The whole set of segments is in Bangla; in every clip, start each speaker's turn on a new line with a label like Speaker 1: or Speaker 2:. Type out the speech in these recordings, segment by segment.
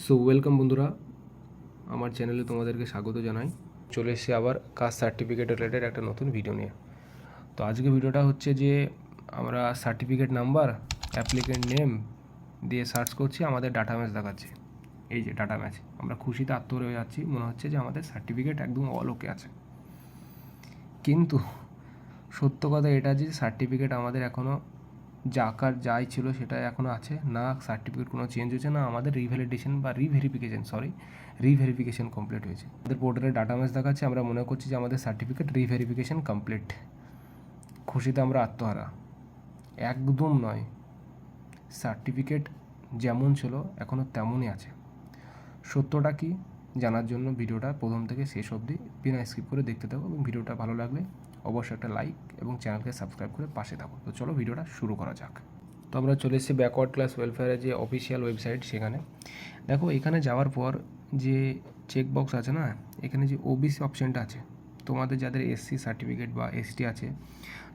Speaker 1: সো ওয়েলকাম বন্ধুরা, আমার চ্যানেলে তোমাদেরকে স্বাগত জানাই। চলে এসেছি আবার কাস্ট সার্টিফিকেট রিলেটেড একটা নতুন ভিডিও নিয়ে। তো আজকে ভিডিওটা হচ্ছে যে আমরা সার্টিফিকেট নাম্বার, অ্যাপ্লিকেন্ট নেম দিয়ে সার্চ করছি, আমাদের ডাটা ম্যাচ দেখাচ্ছে। এই যে ডাটা ম্যাচ, আমরা খুশিতে আত্মহরা হয়ে যাচ্ছি, মনে হচ্ছে যে আমাদের সার্টিফিকেট একদম অল ওকে আছে। কিন্তু সত্য কথা এটা যে সার্টিফিকেট আমাদের এখনও যাই ছিল সেটাই এখনও আছে না, সার্টিফিকেট কোনো চেঞ্জ হয়েছে না, আমাদের রিভ্যালিডেশন বা রিভেরিফিকেশন কমপ্লিট হয়েছে। আমাদের পোর্টালে ডাটা ম্যাচ দেখাচ্ছে, আমরা মনে করছি যে আমাদের সার্টিফিকেট রিভেরিফিকেশন কমপ্লিট। খুশিতে আমরা আত্মহারা। একদম নয়, সার্টিফিকেট যেমন ছিল এখনও তেমনই আছে। সত্যটা কি জানার জন্য ভিডিওটা প্রথম থেকে শেষ অবধি বিনা স্কিপ করে দেখতে থাকো, এবং ভিডিওটা ভালো লাগলে অবশ্যই একটা লাইক এবং চ্যানেলকে সাবস্ক্রাইব করে পাশে থাকো। তো চলো ভিডিওটা শুরু করা যাক। তো আমরা চলে এসেছি ব্যাকওয়ার্ড ক্লাস ওয়েলফেয়ারের যে অফিসিয়াল ওয়েবসাইট, সেখানে দেখো এখানে যাওয়ার পর যে চেক বক্স আছে না, এখানে যে ওবিসি অপশানটা আছে, তোমাদের যাদের এসসি সার্টিফিকেট বা এসটি আছে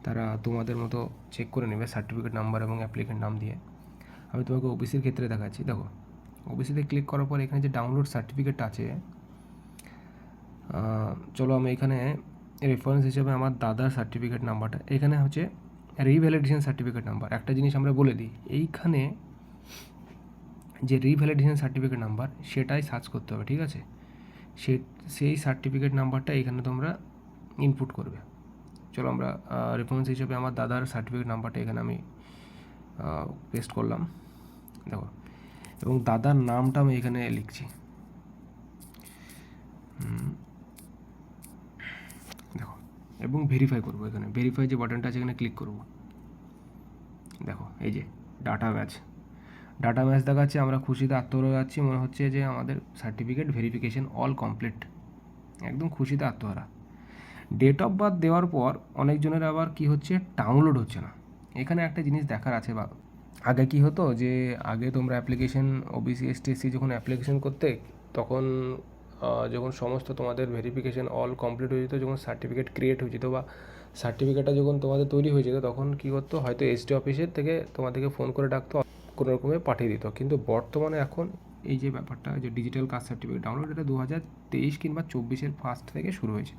Speaker 1: তারা তোমাদের মতো চেক করে নেবে সার্টিফিকেট নাম্বার এবং অ্যাপ্লিকেন্ট নাম দিয়ে। আমি তোমাকে ওবিসির ক্ষেত্রে দেখাচ্ছি। দেখো ওবিসিতে ক্লিক করার পর এখানে যে ডাউনলোড সার্টিফিকেটটা আছে, চলো আমি এখানে রেফারেন্স হিসেবে আমার দাদার সার্টিফিকেট নাম্বারটা, এখানে হচ্ছে রিভ্যালিডেশন সার্টিফিকেট নাম্বার। একটা জিনিস আমরা বলে দিই, এইখানে যে রিভ্যালিডেশন সার্টিফিকেট নাম্বার সেটাই সার্চ করতে হবে, ঠিক আছে? সেই সার্টিফিকেট নাম্বারটা এখানে তোমরা ইনপুট করবে। চলো আমরা রেফারেন্স হিসেবে আমার দাদার সার্টিফিকেট নাম্বারটা এখানে আমি পেস্ট করলাম, দেখো, এবং দাদার নামটা আমি এখানে লিখছি। দেখো, এবং ভেরিফাই করবো, এখানে ভেরিফাই যে বাটনটা আছে এখানে ক্লিক করব। দেখো এই যে ডাটা ম্যাচ দেখাচ্ছে, আমরা খুশিতে আত্মহারা হয়ে যাচ্ছি, মনে হচ্ছে যে আমাদের সার্টিফিকেট ভেরিফিকেশন অল কমপ্লিট, একদম খুশিতে আত্মহারা। ডেট অফ বার্থ দেওয়ার পর অনেকজনের আবার কি হচ্ছে, ডাউনলোড হচ্ছে না। এখানে একটা জিনিস দেখার আছে, বা আগে কি হতো যে আগে তোমরা অ্যাপ্লিকেশন ওবিসি এসটি এসসি যখন অ্যাপ্লিকেশন করতে, তখন যখন সমস্ত তোমাদের ভেরিফিকেশন অল কমপ্লিট হয়ে যেত, যখন সার্টিফিকেট ক্রিয়েট হয়ে যেত বা সার্টিফিকেটটা যখন তোমাদের তৈরি হয়ে যেত, তখন কী করতো, হয়তো এসডি অফিসের থেকে তোমাদেরকে ফোন করে ডাকতো, কোনো রকমে পাঠিয়ে দিত। কিন্তু বর্তমানে এখন এই যে ব্যাপারটা, যে ডিজিটাল কাস্ট সার্টিফিকেট ডাউনলোড, এটা 2023 কিংবা 24-এর ফার্স্ট থেকে শুরু হয়েছে।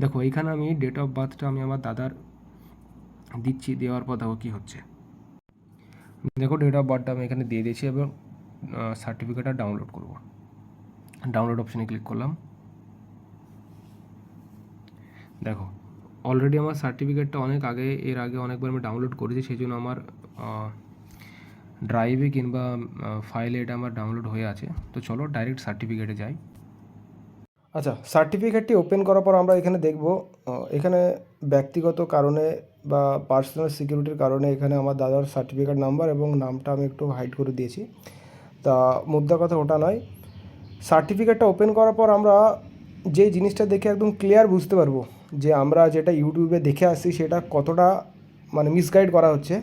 Speaker 1: দেখো এইখানে আমি ডেট অফ বার্থটা আমি আমার দাদার দিচ্ছি, দেওয়ার পর দেখো কী হচ্ছে। দেখো ডেট অফ বার্থটা আমি এখানে দিয়ে দিয়েছি এবং সার্টিফিকেটটা ডাউনলোড করব। ডাউনলোড অপশানে ক্লিক করলাম। দেখো অলরেডি আমার সার্টিফিকেটটা এর আগে অনেকবার আমি ডাউনলোড করেছি, সেই জন্য আমার ড্রাইভে কিংবা ফাইলে এটা আমার ডাউনলোড হয়ে আছে। তো চলো ডাইরেক্ট সার্টিফিকেটে যাই।
Speaker 2: আচ্ছা, সার্টিফিকেটটি ওপেন করার পর আমরা এখানে দেখব, এখানে ব্যক্তিগত কারণে বা পার্সোনাল সিকিউরিটির কারণে এখানে আমার দাদার সার্টিফিকেট নাম্বার এবং নামটা আমি একটু হাইড করে দিয়েছি। তা মুদ্রা কথা ওটা নয়, সার্টিফিকেটটা ওপেন করার পর আমরা যে জিনিসটা দেখে একদম ক্লিয়ার বুঝতে পারবো যে আমরা যেটা ইউটিউবে দেখে আসছি সেটা কতটা মিসগাইড করা হচ্ছে।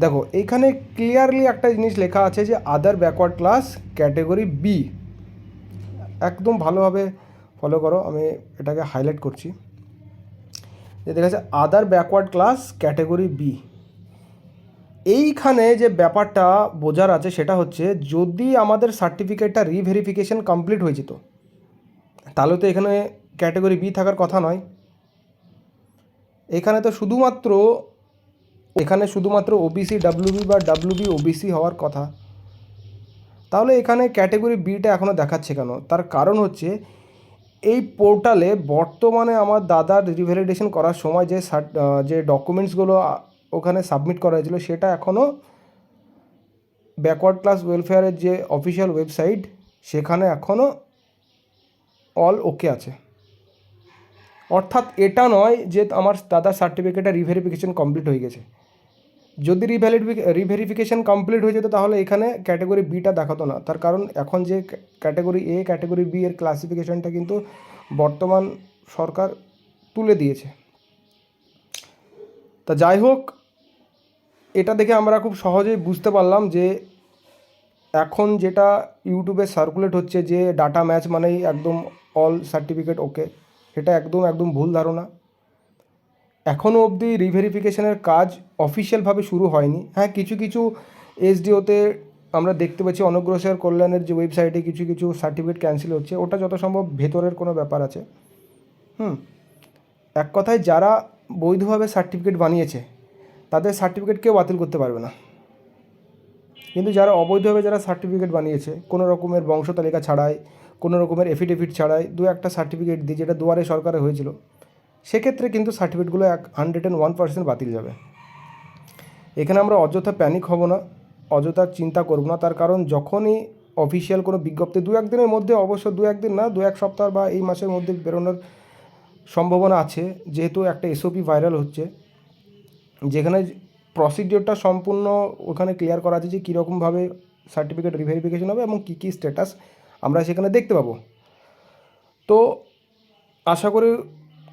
Speaker 2: দেখো এইখানে ক্লিয়ারলি একটা জিনিস লেখা আছে যে other backward class category B. একদম ভালোভাবে ফলো করো, আমি এটাকে হাইলাইট করছি, যে দেখা যাচ্ছে other backward class category B. এইখানে যে ব্যাপারটা বোঝার আছে সেটা হচ্ছে, যদি আমাদের সার্টিফিকেটটা রিভেরিফিকেশন কমপ্লিট হয়ে যেত, তাহলে তো এখানে ক্যাটেগরি বি থাকার কথা নয়। এখানে শুধুমাত্র ওবিসি ডাব্লিউবি বা ডাব্লিউবি ওবিসি হওয়ার কথা। তাহলে এখানে ক্যাটেগরি বিটা এখনও দেখাচ্ছে কেন? তার কারণ হচ্ছে এই পোর্টালে বর্তমানে আমার দাদার রিভ্যালিডেশন করার সময় যে ডকুমেন্টসগুলো ওখানে সাবমিট করা হয়েছিল, সেটা এখনও ব্যাকওয়ার্ড ক্লাস ওয়েলফেয়ারের যে অফিসিয়াল ওয়েবসাইট, সেখানে এখনও অল ওকে আছে। অর্থাৎ এটা নয় যে আমার দাদার সার্টিফিকেটটা রিভেরিফিকেশন কমপ্লিট হয়ে গেছে। যদি রিভেরিফিকেশন কমপ্লিট হয়ে যেত তাহলে এখানে ক্যাটেগরি বিটা দেখাতো না। তার কারণ এখন যে ক্যাটেগরি এ ক্যাটেগরি বি এর ক্লাসিফিকেশনটা কিন্তু বর্তমান সরকার তুলে দিয়েছে। তা যাই হোক, এটা দেখে আমরা খুব সহজেই বুঝতে পারলাম যে এখন যেটা ইউটিউবে সার্কুলেট হচ্ছে যে ডাটা ম্যাচ মানেই একদম অল সার্টিফিকেট ওকে, এটা একদম ভুল ধারণা। এখনও অবধি রিভেরিফিকেশনের কাজ অফিসিয়ালভাবে শুরু হয়নি। হ্যাঁ, কিছু এসডিওতে আমরা দেখতে পাচ্ছি অনগ্রসর কল্যাণের যে ওয়েবসাইটে কিছু কিছু সার্টিফিকেট ক্যান্সেল হচ্ছে, ওটা যত সম্ভব ভেতরের কোনো ব্যাপার আছে। এক কথায় যারা বৈধভাবে সার্টিফিকেট বানিয়েছে তাদের সার্টিফিকেট কেউ বাতিল করতে পারবে না, কিন্তু যারা অবৈধভাবে যারা সার্টিফিকেট বানিয়েছে কোনো রকমের বংশ তালিকা ছাড়াই, কোনো রকমের এফিডেভিট ছাড়াই, দু একটা সার্টিফিকেট দিয়ে, যেটা দুয়ারে সরকারে হয়েছিল, সেক্ষেত্রে কিন্তু সার্টিফিকেটগুলো 101% বাতিল যাবে। এখানে আমরা অযথা প্যানিক হব না, অযথা চিন্তা করব না, তার কারণ যখনই অফিসিয়াল কোনো বিজ্ঞপ্তি দু একদিনের মধ্যে, অবশ্য দু একদিন না, দু এক সপ্তাহ বা এই মাসের মধ্যে বেরোনোর সম্ভাবনা আছে, যেহেতু একটা এসওপি ভাইরাল হচ্ছে, যেখানে প্রসিডিওরটা সম্পূর্ণ ওখানে ক্লিয়ার করা আছে যে কীরকমভাবে সার্টিফিকেট রিভেরিফিকেশন হবে এবং কী কী স্ট্যাটাস আমরা সেখানে দেখতে পাবো। তো আশা করি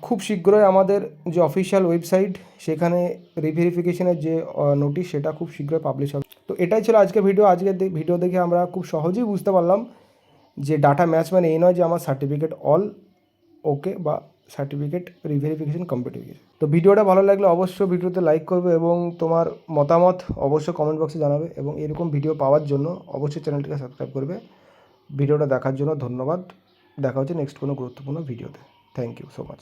Speaker 2: খুব শীঘ্রই আমাদের যে অফিসিয়াল ওয়েবসাইট, সেখানে রিভেরিফিকেশনের যে নোটিশ, সেটা খুব শীঘ্রই পাবলিশ হবে। তো এটাই ছিল আজকের ভিডিও। আজকের ভিডিও দেখে আমরা খুব সহজেই বুঝতে পারলাম যে ডাটা ম্যাচ মানে এই নয় যে আমার সার্টিফিকেট অল ওকে বা সার্টিফিকেট রিভেরিফিকেশন কমপ্লিট হয়ে গেছে। তো ভিডিওটা ভালো লাগলে অবশ্যই ভিডিওতে লাইক করবে এবং তোমার মতামত অবশ্যই কমেন্ট বক্সে জানাবে, এবং এরকম ভিডিও পাওয়ার জন্য অবশ্যই চ্যানেলটিকে সাবস্ক্রাইব করবে। ভিডিওটা দেখার জন্য ধন্যবাদ। দেখা হচ্ছে নেক্সট কোনো গুরুত্বপূর্ণ ভিডিওতে। Thank you so much.